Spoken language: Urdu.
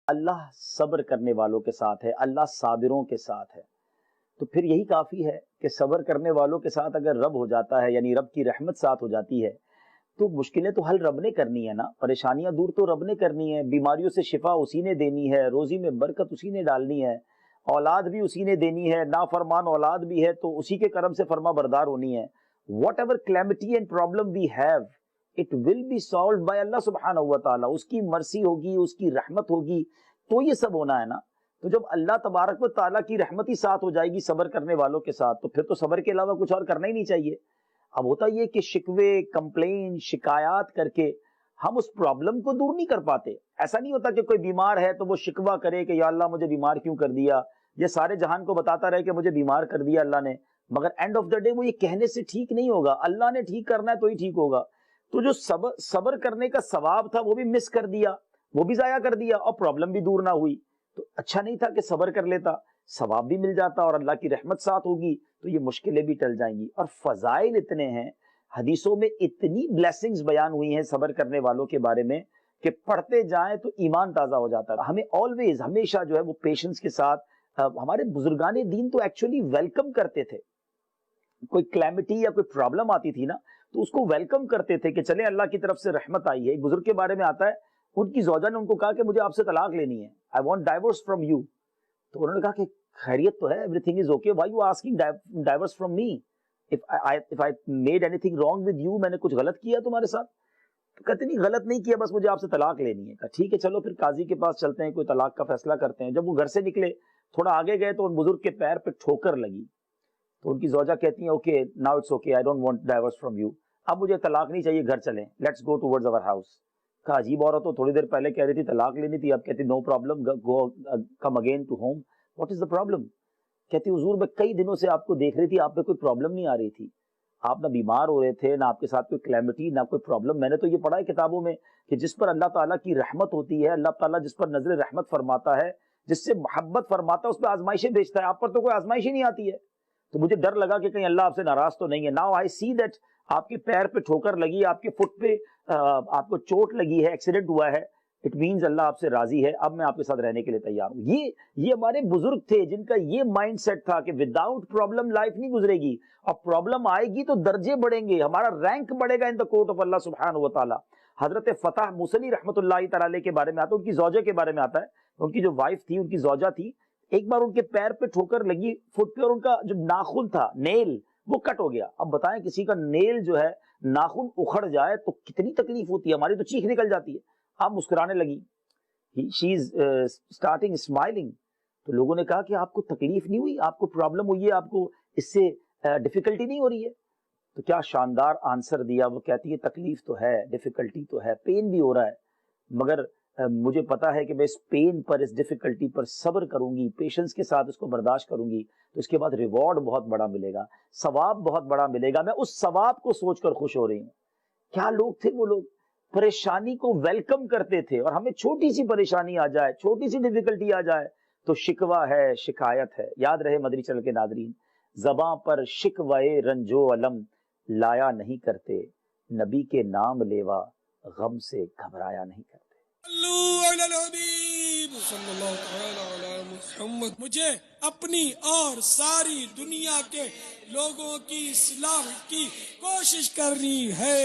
اللہ صبر کرنے والوں کے ساتھ ہے، اللہ صابروں کے ساتھ ہے. تو پھر یہی کافی ہے کہ صبر کرنے والوں کے ساتھ اگر رب ہو جاتا ہے، یعنی رب کی رحمت ساتھ ہو جاتی ہے، تو مشکلیں تو حل رب نے کرنی ہے نا، پریشانیاں دور تو رب نے کرنی ہے، بیماریوں سے شفا اسی نے دینی ہے، روزی میں برکت اسی نے ڈالنی ہے، اولاد بھی اسی نے دینی ہے، نافرمان اولاد بھی ہے تو اسی کے کرم سے فرما بردار ہونی ہے. Whatever calamity and problem we have it will be solved by Allah سبحانہ و تعالیٰ. اس کی مرسی ہوگی، اس کی رحمت ہوگی تو یہ سب ہونا ہے نا. تو جب اللہ تبارک و تعالیٰ کی رحمت ہی ساتھ ہو جائے گی صبر کرنے والوں کے ساتھ، تو پھر تو صبر کے علاوہ کچھ اور کرنا ہی نہیں چاہیے. اب ہوتا یہ کہ شکوے، کمپلین، شکایات کر کے ہم اس پرابلم کو دور نہیں کر پاتے. ایسا نہیں ہوتا کہ کوئی بیمار ہے تو وہ شکوہ کرے کہ یا اللہ مجھے بیمار کیوں کر دیا، یہ سارے جہان کو بتاتا رہے کہ مجھے بیمار کر دیا اللہ نے، مگر اینڈ آف دا ڈے وہ یہ کہنے سے ٹھیک نہیں ہوگا. اللہ نے ٹھیک کرنا ہے تو ہی ٹھیک ہوگا. تو جو صبر کرنے کا ثواب تھا وہ بھی مس کر دیا، وہ بھی ضائع کر دیا، اور پرابلم بھی دور نہ ہوئی. تو اچھا نہیں تھا کہ صبر کر لیتا، ثواب بھی مل جاتا اور اللہ کی رحمت ساتھ ہوگی تو یہ مشکلیں بھی ٹل جائیں گی. اور فضائل اتنے ہیں، حدیثوں میں اتنی بلیسنگز بیان ہوئی ہیں صبر کرنے والوں کے بارے میں کہ پڑھتے جائیں تو ایمان تازہ ہو جاتا ہے. ہمیں آلویز، ہمیشہ جو ہے وہ پیشنس کے ساتھ، ہمارے بزرگان دین تو ایکچولی ویلکم کرتے تھے. کوئی کلیمٹی یا کوئی پرابلم آتی تھی نا تو اس کو ویلکم کرتے تھے کہ چلے اللہ کی طرف سے رحمت آئی ہے. ایک بزرگ کے بارے میں آتا ہے، ان کی زوجہ نے ان کو کہا کہ مجھے آپ سے طلاق لینی ہے، I want divorce from you. تو انہوں نے کہا کہ خیریت تو ہے، everything is okay, why you asking divorce from me? If I made anything wrong with you, میں نے کچھ غلط کیا تمہارے ساتھ؟ تو کہتے نہیں غلط نہیں کیا، بس مجھے آپ سے طلاق لینی ہے. کہا ٹھیک ہے چلو پھر قاضی کے پاس چلتے ہیں، کوئی طلاق کا فیصلہ کرتے ہیں. جب وہ گھر سے نکلے تھوڑا آگے گئے تو ان بزرگ کے پیر پہ ٹھوکر لگی. تو ان کی زوجہ کہتی ہیں okay now it's okay, I don't want divorce from you, اب مجھے طلاق نہیں چاہیے، گھر چلیں، let's go towards our house. کہا عجیب عورت ہو، تھوڑی دیر پہلے کہہ رہی تھی طلاق لینی تھی، اب کہتی no problem, go come again to home. What is the problem? کہتی حضور میں کئی دنوں سے آپ کو دیکھ رہی تھی، آپ پہ کوئی پرابلم نہیں آ رہی تھی، آپ نہ بیمار ہو رہے تھے، نہ آپ کے ساتھ کوئی کلیمٹی، نہ کوئی پرابلم. میں نے تو یہ پڑھا ہے کتابوں میں کہ جس پر اللہ تعالیٰ کی رحمت ہوتی ہے، اللہ تعالیٰ جس پر نظر رحمت فرماتا ہے، جس سے محبت فرماتا ہے، اس پہ آزمائشیں بھیجتا ہے. آپ پر تو کوئی آزمائش ہی نہیں آتی ہے. تو مجھے ڈر لگا کہ کہیں اللہ آپ سے ناراض تو نہیں ہے. ناؤ آئی سی دیٹ آپ کے پیر پہ ٹھوکر لگی، آپ کے فٹ پہ آپ کو چوٹ لگی ہے، ایکسیڈنٹ ہوا ہے، اٹ مینز اللہ آپ سے راضی ہے، اب میں آپ کے ساتھ رہنے کے لیے تیار ہوں. یہ ہمارے بزرگ تھے جن کا یہ مائنڈ سیٹ تھا کہ وداؤٹ پرابلم لائف نہیں گزرے گی، اور پرابلم آئے گی تو درجے بڑھیں گے، ہمارا رینک بڑھے گا ان دا کورٹ آف اللہ سبحانہ و تعالیٰ. حضرت فتح موسلی رحمۃ اللہ تعالی کے بارے میں آتا ہے، ان کی زوجہ کے بارے میں آتا ہے. ان کی جو وائف تھی، ان کی زوجہ تھی، ایک بار ان کے پیر پہ ٹھوکر لگی فٹ پہ، اور ان کا جو ناخن تھا، نیل، وہ کٹ ہو گیا. اب بتائیں کسی کا نیل جو ہے، ناخن اکھڑ جائے تو کتنی تکلیف ہوتی ہے، ہماری تو چیخ نکل جاتی ہے. آپ مسکرانے لگی، شی از اسٹارٹنگ اسمائلنگ. تو لوگوں نے کہا کہ آپ کو تکلیف نہیں ہوئی، آپ کو پرابلم ہوئی ہے، آپ کو اس سے ڈیفیکلٹی نہیں ہو رہی ہے؟ تو کیا شاندار آنسر دیا. وہ کہتی ہے تکلیف تو ہے، ڈیفیکلٹی تو ہے، پین بھی ہو رہا ہے، مگر مجھے پتا ہے کہ میں اس پین پر، اس ڈیفیکلٹی پر صبر کروں گی، پیشنس کے ساتھ اس کو برداشت کروں گی، تو اس کے بعد ریوارڈ بہت بڑا ملے گا، ثواب بہت بڑا ملے گا. میں اس ثواب کو سوچ کر خوش ہو رہی ہوں. کیا لوگ تھے وہ لوگ، پریشانی کو ویلکم کرتے تھے. اور ہمیں چھوٹی سی پریشانی آ جائے، چھوٹی سی ڈیفیکلٹی آ جائے تو شکوہ ہے، شکایت ہے. یاد رہے مدری چینل کے ناظرین، زباں پر شکوے رنجو علم لایا نہیں کرتے، نبی کے نام لیوا غم سے گھبرایا نہیں کرتے. صلی اللہ تعالی علی محمد. مجھے اپنی اور ساری دنیا کے لوگوں کی اصلاح کی کوشش کرنی ہے.